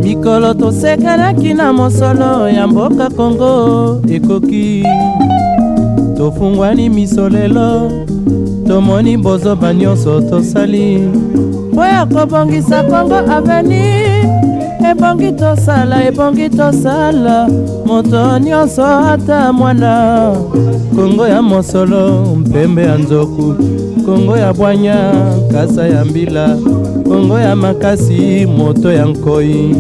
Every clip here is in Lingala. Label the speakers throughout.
Speaker 1: Mikolo tosekanaki na mosolo ya mboka Kongo ekoki tofungwani misolelo tomoni bozoba nyonso tosali oya kobongisa Kongo aveni ebongi tosala moto nyonso ata mwana Kongo ya mosolo mpembe ya nzoku Kongo ya bwanya kasa ya mbila Kongo ya makasi moto ya nkoi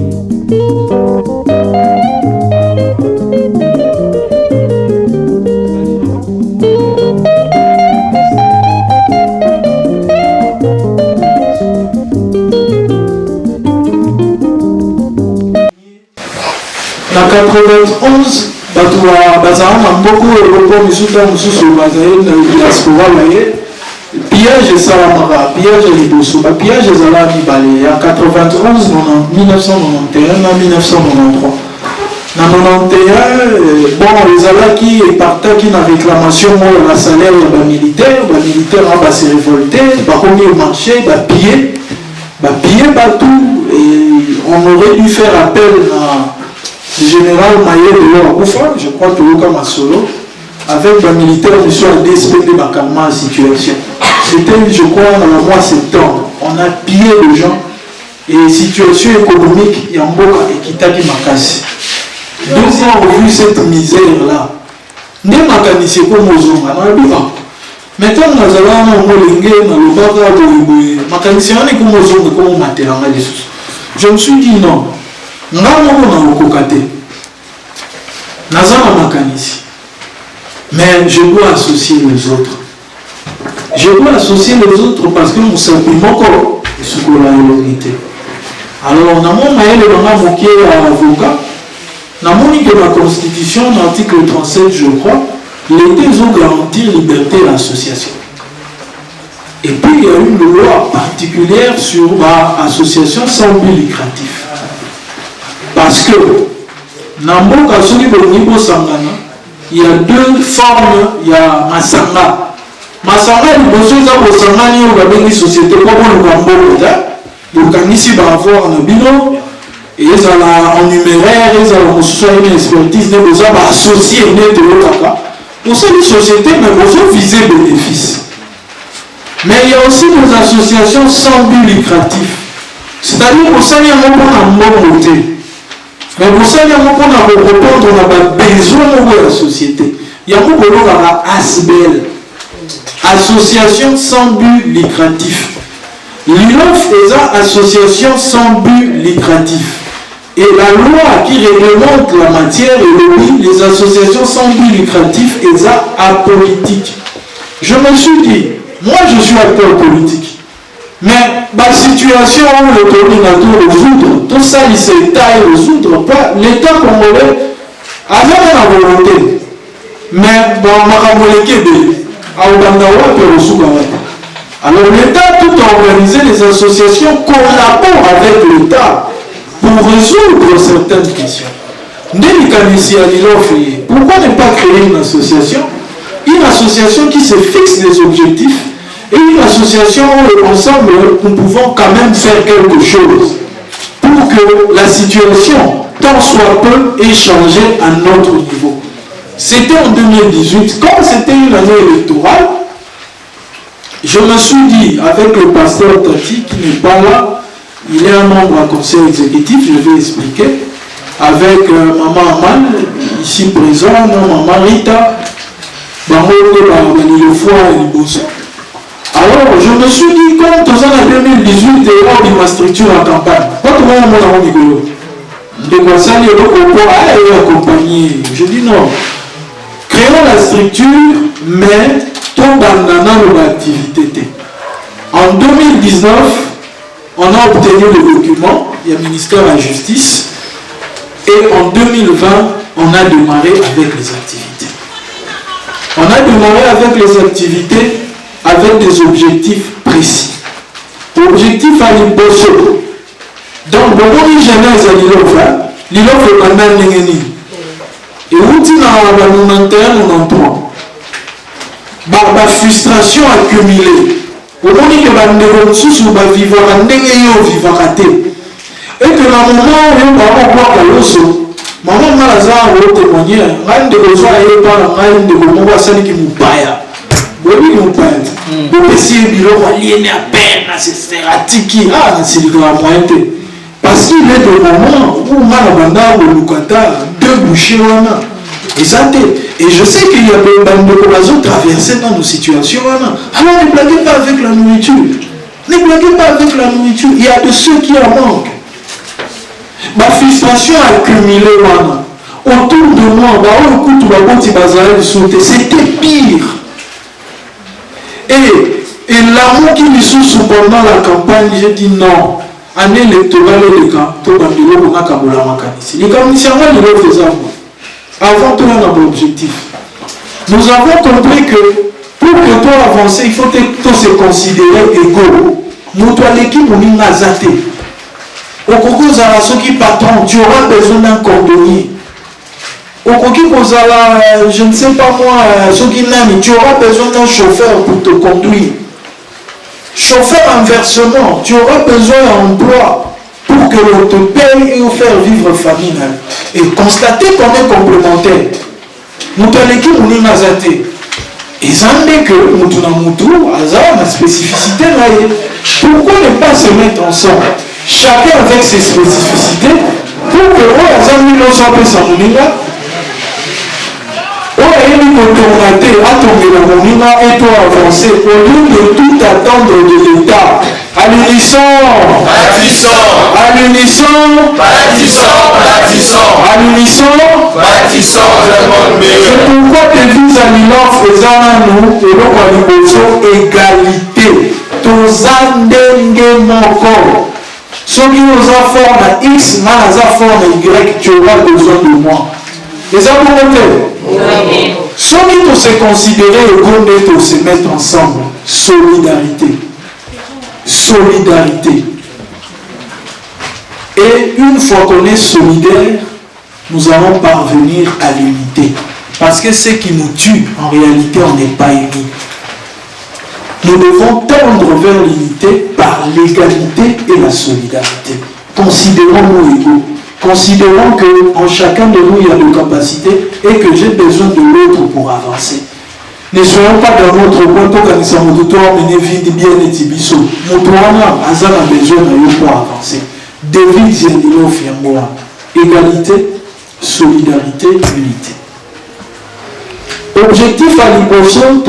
Speaker 2: Na 91 bato bazala na mboko Europe misuta mususu bazali na diaspora baye pillage esalamaka pillage ya liboso bapillage ezala mibale ya 91 1991 na 1993 na 91 bon ezalaki epartaki na réclamation oyo na salaire ya bamilitaire na base révolté bakomi au marché bapille batou et on aurait dû faire appel à général Maye de Lorakoufa, je crois que Luka Masolo, avec un militaire qui soit DSP de Bakalma en situation. C'était, je crois, dans le mois de septembre. On a pillé les gens et situation économique, il y a un mot et Kitaki Makasi. Donc, on a vu cette misère-là. Ne Makanisi comme Ozonga, on a dit, maintenant, nous avons un molingé, dans le baga, Makanisi, on est comme Ozonga, comme Materanga. Je me suis dit non. Nga moko na okokate nazana makanisi mais je dois associer les autres parce que mosapi moko esukola elongite alors namoni mayele banga mokie ya avocat namoni que la constitution l'article 37 je crois l'État ont garanti liberté d'association et puis il y a une loi particulière sur l'association sans but lucratif. Parce que, dans le cas il y a deux formes, il y a Masanga. Masanga, il y a une société comme le Kanisi va avoir un bilan, et ils ont en numéraire, ils ont une expertise, ils ont associé pour ça, les sociétés, mais ils ont visé bénéfice. Mais il y a aussi des associations sans but lucratif. C'est-à-dire que ça, il y a un bon côté. Mais pour ça, il y a beaucoup de répondre, on a besoin de la société. Il y a beaucoup de ASBL, Association sans but lucratif. L'ILOF est une association sans but lucratif. Et la loi qui réglemente la matière et les associations sans but lucratif est apolitique. Je me suis dit, moi je suis acteur politique. Mais la situation où le coordinateur résoudre, tout ça il s'est taillé résoudre, pas l'État congolais avait la volonté. Mais dans alors l'État tout a organisé les associations collaborent avec l'État pour résoudre certaines questions. Pourquoi ne pas créer une association qui se fixe des objectifs et une association où ensemble nous pouvons quand même faire quelque chose pour que la situation tant soit peu ait changé à notre niveau. C'était en 2018, comme c'était une année électorale, je me suis dit avec le pasteur Tati qui n'est pas là, il est un membre du conseil exécutif, je vais expliquer, avec maman Aman, ici présent, maman Rita, maman Nilofua et Liboso. Alors, je me suis dit, comme dans l'année 2018, il y a une structure en campagne. Pas tout le monde a rigolo. De quoi ça, il y a accompagné. Je dis non. Créons la structure, mais tout dans l'activité. En 2019, on a obtenu le document, il y a le ministère de la Justice, et en 2020, on a démarré avec les activités. On a démarré avec les activités avec des objectifs précis. Objectif à l'imposso. Donc, beaucoup de jeunesse à l'ILOF est pendant l'ingénie. Et où tu n'as pas 91, 93. La frustration accumulée. Au moment où tu vas vivre, Et que dans le moment où il y a un peu de l'osso, maman m'a dit témoigner, rien de besoin et pas rien de comment ça qui nous paye. Oui, nous paye. Pour essayer de dire aliéné à peine, c'est erratique. Ah, c'est le grand moyen. Parce qu'il est le moment où Malabanda ou Lukata deux bouchées et ça et je sais qu'il y a des bandes de oiseaux traversés dans nos situations. Alors ne blaguez pas avec la nourriture. Ne blaguez pas avec la nourriture. Il y a de ceux qui en manquent. Ma frustration accumulée autour de moi, c'était pire. Et l'amour qui me sous pendant la campagne, j'ai dit non. Année électorale, les cas, tout le monde a kabola makanisi. Les commissions, ils le faisaient avant tout un objectif. Nous avons compris que pour que toi avancer, il faut que se considérer égaux. Nous, toi, l'équipe, on est nazaté. Au Koko Zala, ceux qui patron, tu auras besoin d'un cordonnier. Au Koko Zala, je ne sais pas moi, ceux qui n'aiment, tu auras besoin d'un chauffeur pour te conduire. Chauffeur inversement, tu auras besoin d'un emploi pour que l'on te paye et faire vivre famille. Et constater qu'on est complémentaire. Nous avons l'équipe, on est nazaté. Et ça veut dire que nous avons une spécificité. Pourquoi ne pas se mettre ensemble? Chacun avec ses spécificités pour que nous soyons et toi avancer au lieu de tout attendre de l'État. À l'unisson, à l'unisson, à l'unisson, le monde meilleur. C'est pourquoi devise à l'ILAN faisant nous et l'on égalité. Tozandenge moko. Ceux qui nous ont forme X, nous avons forme Y, tu auras besoin de moi. Les amis, ceux qui doivent se considérer et doivent se mettre ensemble. Solidarité. Solidarité. Et une fois qu'on est solidaire, nous allons parvenir à l'unité. Parce que ce qui nous tue, en réalité, on n'est pas unis. Nous devons tendre vers l'unité par l'égalité et la solidarité. Considérons-nous égaux. Considérons qu'en chacun de nous, il y a des capacités et que j'ai besoin de l'autre pour avancer. Ne soyons pas dans notre coin pour que nous soyons mener vite bien et tibiso. Nous avons besoin de nous pour avancer. David Zendilo Fiamboa. Égalité, solidarité, unité. Objectif à l'imposition,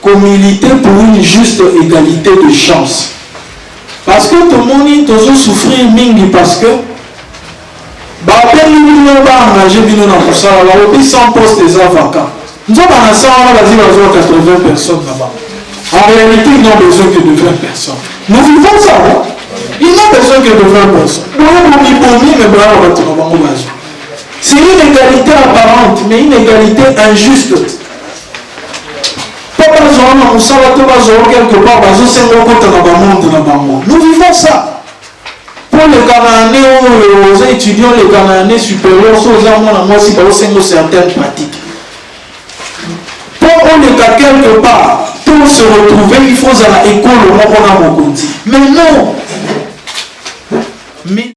Speaker 2: pour militer pour une juste égalité de chance. Parce que tout le monde est souffrir mingi parce que engagé sans poste des vacants. Nous avons 80 personnes là-bas. En réalité, ils n'ont besoin que de 20 personnes. Nous vivons ça, hein? Ils n'ont besoin que de 20 personnes. C'est une égalité apparente, mais une égalité injuste. Nous vivons ça. Pour les Cananéens, aux étudiants, les Cananéens supérieurs, aux certaines pratiques. Pour les cas quelque part, pour se retrouver, il faut à l'école, mais non. Mais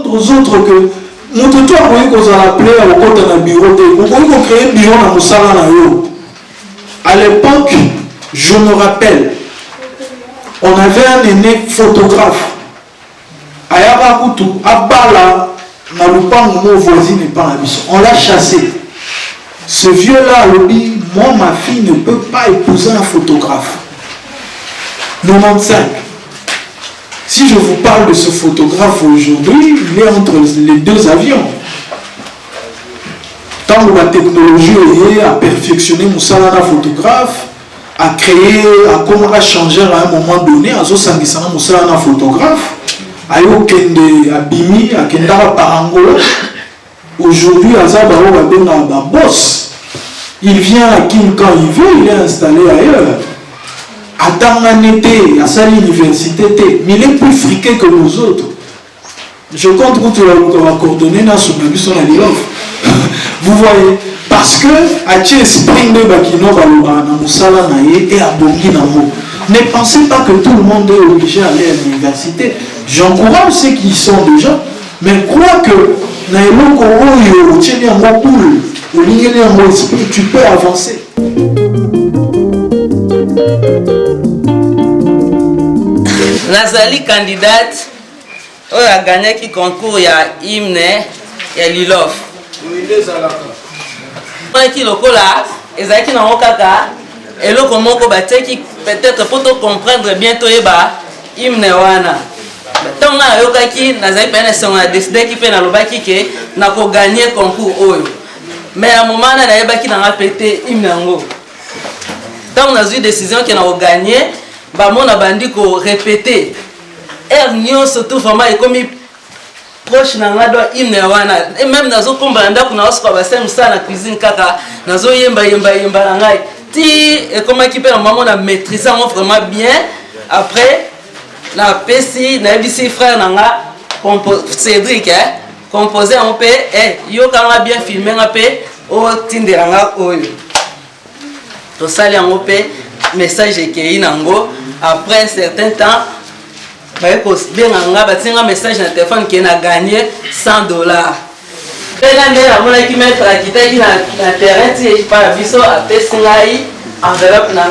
Speaker 2: Aux autres que nous te toi qu'on a appelé au côté d'un bureau, on a créé un bureau dans Moussala. À l'époque, je me rappelle, on avait un aîné photographe. À Yabakutu, à Bala, dans le pan où mon voisin n'est pas la mission. On l'a chassé. Ce vieux-là, moi, ma fille ne peut pas épouser un photographe. 95. Si je vous parle de ce photographe aujourd'hui, il est entre les deux avions. Tant que la technologie a perfectionné Moussala photographe, a créé, a comment changer à un moment donné, à Zosangisana Moussala photographe, a eu Kende Abimi, a Kendara Parangola. Aujourd'hui, Azaba Oabena boss. Il vient à Kim quand il veut, il est installé ailleurs. À Tanganete, à sa université, mais il est plus friqué que nous autres. Je compte que tu vas coordonner dans son abus sur la Lilof. Vous voyez, parce que à Spring de Bakino, Moussala et à Bongi Namo. Ne pensez pas que tout le monde est obligé d'aller à l'université. J'encourage ceux qui y sont déjà, mais crois que tu peux avancer.
Speaker 3: Nazali candidate oyo aganyaki concours ya hymne ya Lilof. Qui lokola ezalaki nango kaka eloko moko batiaki peut-être pour te comprendre bientôt yeba hymne wana. Ntango nayokaki nazali mpe na songo na decidaki mpe nalobaki ke nakoganye concours oyo. Mais à moment na nayebaki nanga pete hymne yango. Ntango nazwi décision ke nakoganye bamona bandi ko répéter air nyonso tout vraiment ekomi proche na nga do hymne wana et même nazo komba ndako na osko ba sem sana cuisine kaka nazo yemba na ngai ti ekomaki pe na maman na maîtriser ngo vraiment bien. Après na pesi na bisi frère na nga Cédric composer en pe yo kanga bien filmer nga pe o tindera nga oyo to sali en pe message ekei nango. Après un certain temps, je un message dans le téléphone qui a gagné $100. Je vais mettre la guitare dans le terrain, si je parle de ça, après Singaï, enveloppe, $100,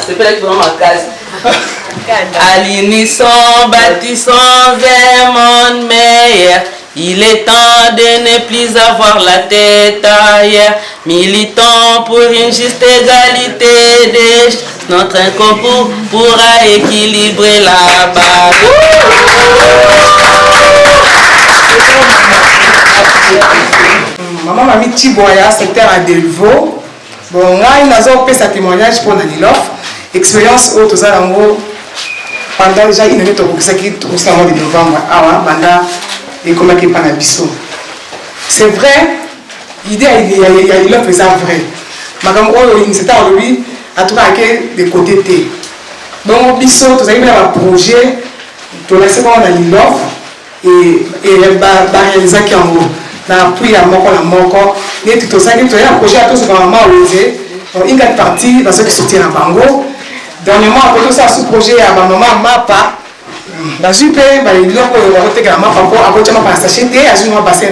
Speaker 3: c'est pas que ma case. Alinissons, bâtissons un monde meilleur. Il est temps de ne plus avoir la tête ailleurs. Militons pour une juste égalité des chances. Notre concours pourra équilibrer la base.
Speaker 4: Maman m'a mis Tiboya, secteur à Delvaux. Bon, là, il a fait sa témoignage pour Nanilof. Expérience haute aux alentours. Pendant déjà une année, au mois de novembre, et comment il parle à Bissot. C'est vrai, l'idée il y a l'offre, c'est vrai. Madame Oyo, c'était à lui, à tout cas, des côtés T. Donc, Bissot, tu as eu un projet, tu as laissé voir l'offre et la réalisation qui est en haut. Puis, il y a un moko, il y a un projet à tous les moments où il y a une partie dans ceux qui soutiennent à Bango. Dernièrement, après tout ça, ce projet, il y a un moment MAPA. Dans une paix, il y a un mapa pour apporter ma station, il y a un bassin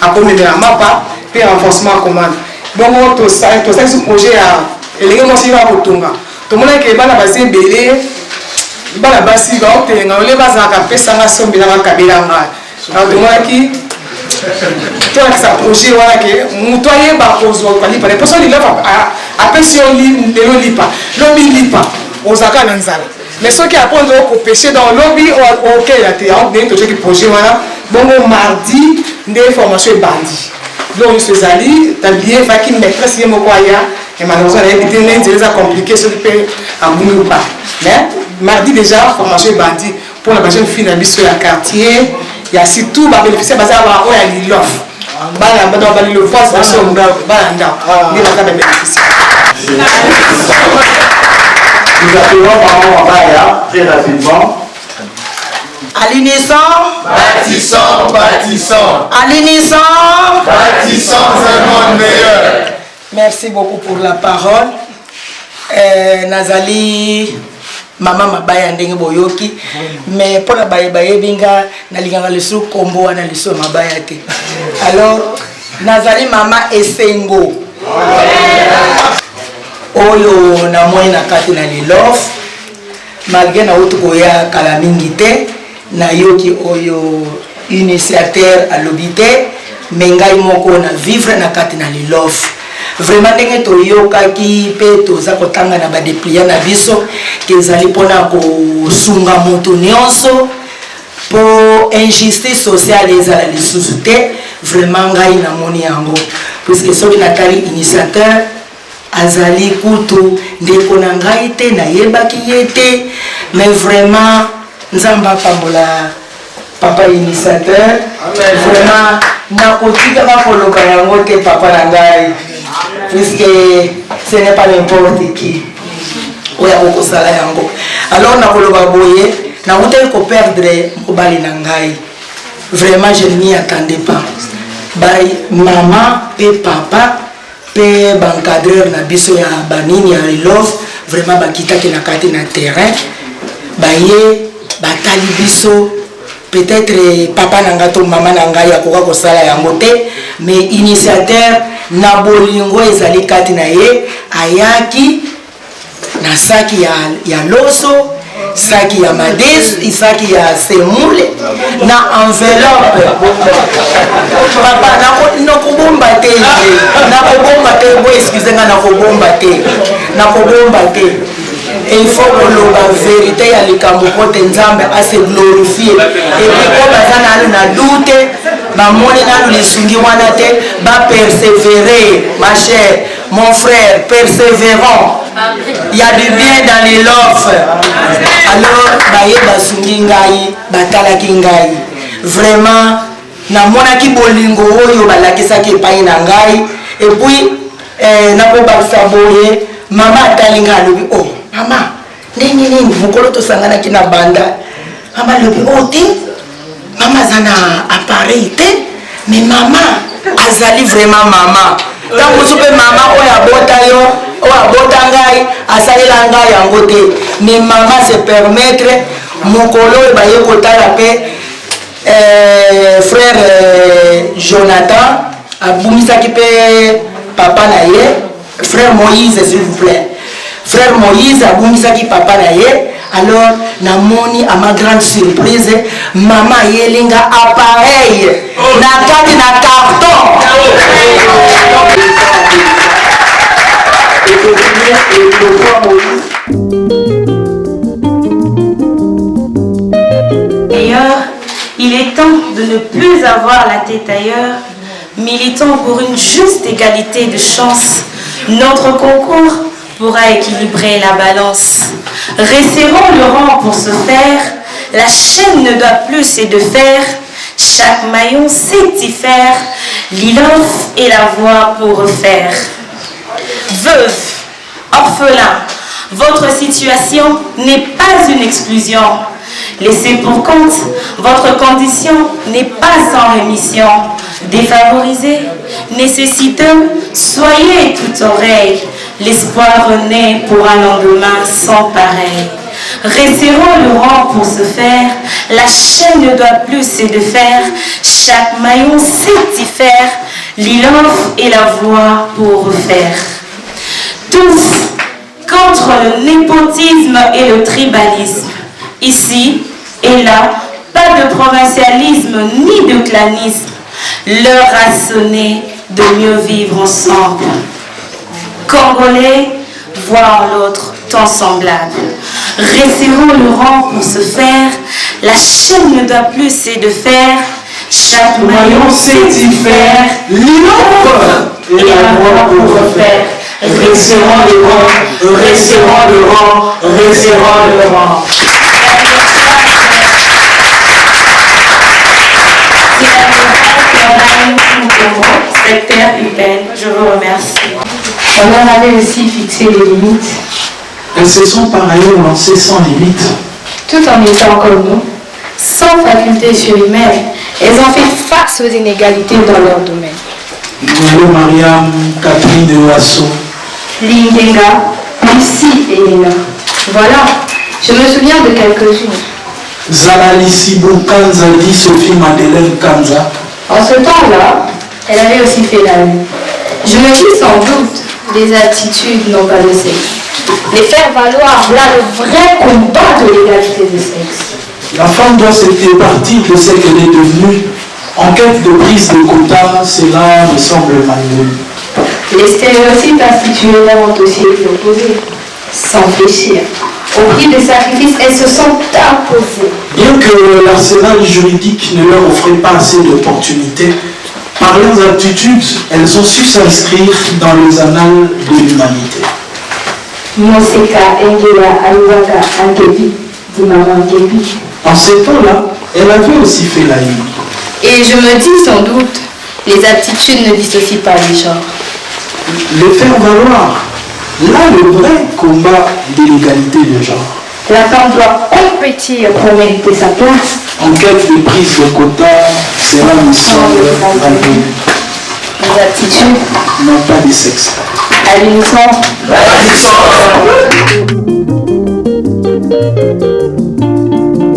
Speaker 4: à commettre la mapa, puis renforcement en commande. Donc, tout ça, ce projet a élégant aussi à Botunga. Tout le monde qui est dans la bassin belé, dans la bassin, il y a un bassin qui est en somme de la Kabelanga. Alors, tout le monde qui est un projet, voilà, qui est moutoyé par les personnes qui appellent sur l'Olipa, aux Akananzala. Mais ceux qui apprennent au pêcher dans le lobby, ok, il y a des projets, voilà. Bon, mardi, des formations bandits. Donc, je suis allé, t'as bien fait qu'il maîtrise les mots, et malheureusement, il a compliqué ce qui peut en bout pas. Mais, mardi déjà, formation bandits pour la personne fille sur la quartier, il y a surtout, bah, bénéficier, bah, ça va, on a l'offre. Bah, le voix, c'est sur le balanda. Il va bénéficier.
Speaker 5: Nous appelons Maman Mabaya très rapidement.
Speaker 4: Alinissons,
Speaker 5: bâtissons, bâtissons.
Speaker 4: Alinissons,
Speaker 5: bâtissons un monde meilleur.
Speaker 4: Merci beaucoup pour la parole. Nazali mama mabaya ndenge boyoki mais pona baye binga nalinganga lesu kombo wana lesu mabaya te alors nazali mama esengo oyo na moi na kati na lilof malgré na utu koya kala mingi te na yoki oyo initiateur alobité mais ngai moko na vivre na kati na lilof vraiment ndenge toyokaki pe toza kotanga na badeplia na biso kezali mpona kosunga moto nyonso po injustice sociale ezala lisusu te vraiment ngai namoni yango puisque soki natali initiateur azali kutu ndeko na ngai te nayebaki ye te mais vraiment nzambe apambola papa initiateur vraiment nakotikaka koloba yango te papa na ngai puisque ce n'est pas n'importe qui oya kokosala yango alors nakoloba boye nakutaki koperdre mobali na ngai vraiment je n'y attendais pas bay mama pe papa pe bancadreur na biso ya banini ya love vraiment bakitaki na kati na terrain baye batali biso peut-être papa na ngai to mama na ngai akoka kosala yango te mais initiateur na bolingo ezali kati na ye ayaki na saki ya loso saki ya madesu saki ya semule na enveloppe papa nakobomba te bo excuse nga nakobomba te il faut koloba vérité ya likambo kote nzambe ase glorifie epi ko baza nanu na dute bamoni nanu lisungi wana te bapersévérer ma chère mon frère persévérant il y a du bien dans les lofs alors baye basungi ngai batalaki ngai vraiment namonaki bolingo oyo balakisaki epai na ngai epuis nakobakisa boye mama atali ngai alobi oh mama ndenge nini mokolo tosanganaki na banda mama alobi o te mama aza na appareil te mais mama azali vraiment mama ntango mosu mpe mama oyo abota yo oyo abota ngai asalela ngai yango te mais mama se permettre mokolo oyo baye kotala mpe frère Jonathan abumisaki mpe papa na ye frère Moïse s'il vous plaît frère Moïse abumisaki papa na ye alors namoni à ma grande surprise mama yelinga appareil na kati na carton
Speaker 6: D'ailleurs, il est temps de ne plus avoir la tête ailleurs. Militons pour une juste égalité de chance. Notre concours pourra équilibrer la balance. Resserrons le rang pour ce faire. La chaîne ne doit plus se défaire. Chaque maillon sait y faire. L'ilof et la voie pour refaire. Veuve, orphelin, votre situation n'est pas une exclusion. Laissez pour compte, votre condition n'est pas sans rémission. Défavorisé, nécessiteux, soyez toute oreille. L'espoir renaît pour un lendemain sans pareil. Resserrons le rang pour se faire. La chaîne ne doit plus se défaire. Chaque maillon sait y faire. L'ilof et la voie pour refaire. Tous contre le népotisme et le tribalisme. Ici et là, pas de provincialisme ni de clanisme. L'heure a sonné de mieux vivre ensemble. Congolais, voir l'autre tant semblable. Resserrons le rang pour se faire. La chaîne ne doit plus se défaire. Chaque maillon sait y faire. L'ilof et la voie pour refaire. Resserrons le rang, resserrons le rang, resserrons le rang. Secteur UPEN, je vous remercie.
Speaker 7: On avait aussi fixé des limites.
Speaker 2: Elles se sont par ailleurs lancées sans limite.
Speaker 7: Tout en étant comme nous, sans faculté surhumaine, elles ont fait face aux inégalités dans leur domaine.
Speaker 2: Noël Mariam, Catherine de Wasso,
Speaker 7: Lindenga, Lucie et Léna. Voilà, Je me souviens de quelques-unes.
Speaker 2: Zalalissi Bunkanza dit Sophie Madeleine Kanza.
Speaker 7: En ce temps-là, elle avait aussi fait la lune. Je me dis sans doute, les attitudes n'ont pas de sexe. Les faire valoir, là le vrai combat de l'égalité de sexe.
Speaker 2: La femme doit se départir de ce qu'elle est devenue. En quête de prise de quota, cela me semble malheureux.
Speaker 7: Les stéréotypes institutionnels ont aussi été opposés, sans fléchir. Au prix des sacrifices, elles se sont imposées.
Speaker 2: Bien que l'arsenal juridique ne leur offrait pas assez d'opportunités, par leurs aptitudes, elles ont su s'inscrire dans les annales de l'humanité.
Speaker 7: Moseka, Engela, Aluwaga, Ankebi, dit maman Ankebi.
Speaker 2: En ces temps-là, elle avait aussi fait la lune.
Speaker 7: Et je me dis sans doute, les aptitudes ne dissocient pas les genres.
Speaker 2: Les faire valoir, là le vrai combat de l'égalité de genre.
Speaker 7: La femme doit compétir pour mériter sa place.
Speaker 2: En quête de prise de quota, cela me semble malheureux.
Speaker 7: Les aptitudes
Speaker 2: n'ont pas de sexe.
Speaker 7: À l'unisson.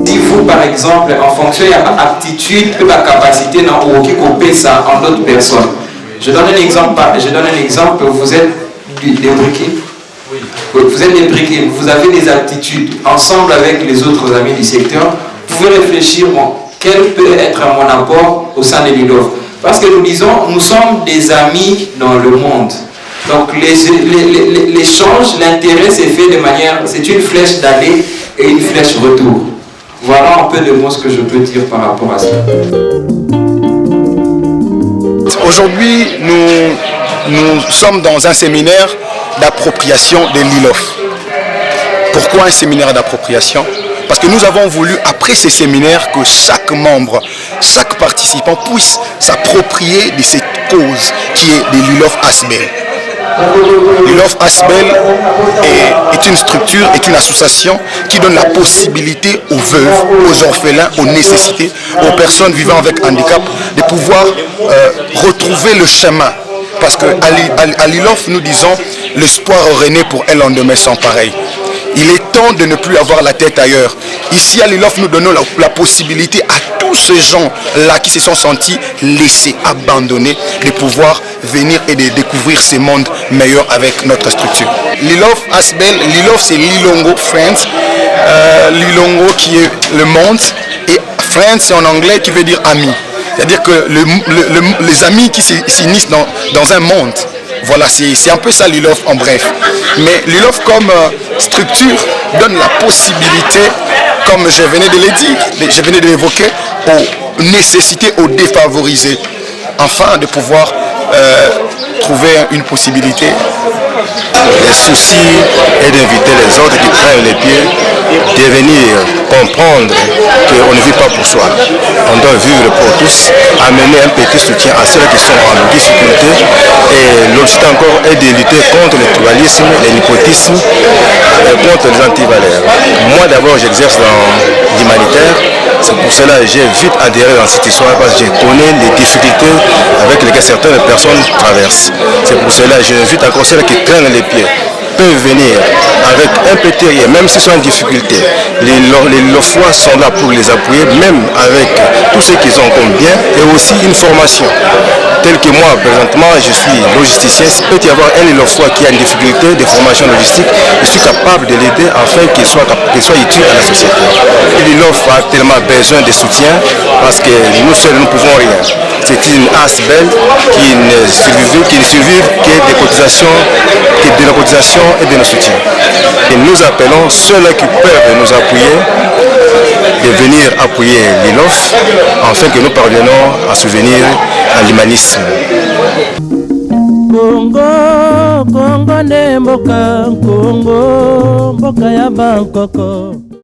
Speaker 8: Si vous, par exemple, en fonction de l'aptitude et de la capacité, dans aucun coupé ça en d'autres personnes. Je donne un exemple, vous êtes des briquets. Vous êtes des briquets, vous avez des aptitudes. Ensemble avec les autres amis du secteur, vous pouvez réfléchir, bon, quel peut être mon apport au sein de l'ILOF. Parce que nous disons, nous sommes des amis dans le monde. Donc l'échange, l'intérêt s'est fait de manière, c'est une flèche d'aller et une flèche retour. Voilà un peu de moi ce que je peux dire par rapport à cela.
Speaker 9: Aujourd'hui, nous sommes dans un séminaire d'appropriation de l'ILOF. Pourquoi un séminaire d'appropriation? Parce que nous avons voulu, après ces séminaires, que chaque membre, chaque participant puisse s'approprier de cette cause qui est de l'ILOF Asbel. L'ILOF Asbel est une structure, est une association qui donne la possibilité aux veuves, aux orphelins, aux nécessités, aux personnes vivant avec handicap de pouvoir retrouver le chemin. Parce qu'à l'ILOF, nous disons, l'espoir aurait né pour un lendemain sans pareil. Il est temps de ne plus avoir la tête ailleurs. Ici à l'ILOF, nous donnons la possibilité à tous ces gens-là qui se sont sentis laissés, abandonnés, de pouvoir venir et de découvrir ces mondes meilleurs avec notre structure. L'ILOF Asbel, l'ILOF c'est Lilongo Friends, Lilongo qui est le monde, et Friends c'est en anglais qui veut dire amis. C'est-à-dire que les amis qui s'unissent dans un monde. Voilà, c'est un peu ça l'ILOF en bref. Mais l'ILOF comme structure donne la possibilité, comme je venais de le dire, je venais de l'évoquer, aux nécessités, aux défavorisés, afin de pouvoir trouver une possibilité.
Speaker 10: Le souci est d'inviter les autres qui prennent les pieds de venir comprendre qu'on ne vit pas pour soi. On doit vivre pour tous, amener un petit soutien à ceux qui sont en difficulté. Et l'objectif encore est de lutter contre le tribalisme, le népotisme, contre les antivaleurs. Moi d'abord j'exerce dans l'humanitaire, c'est pour cela que j'ai vite adhéré dans cette histoire parce que je connais les difficultés avec lesquelles certaines personnes traversent. C'est pour cela que j'invite encore celles qui traînent les pieds peuvent venir avec un petit rien, même s'ils sont en difficulté. Les fois sont là pour les appuyer, même avec tout ce qu'ils ont comme bien, et aussi une formation. Tel que moi, présentement, je suis logisticien, il peut y avoir un fois qui a une difficulté de formation logistique, je suis capable de l'aider afin qu'il soit utile à la société. L'ILOF a tellement besoin de soutien parce que nous seuls ne pouvons rien. C'est une Asbel qui ne survive que des cotisations, de la cotisation et de nos soutiens. Et nous appelons ceux-là qui peuvent nous appuyer de venir appuyer l'ILOF afin que nous parviennons à souvenir à l'humanisme.
Speaker 1: Congo, Congo nde mboka, Congo, mboka ya Bangkoko.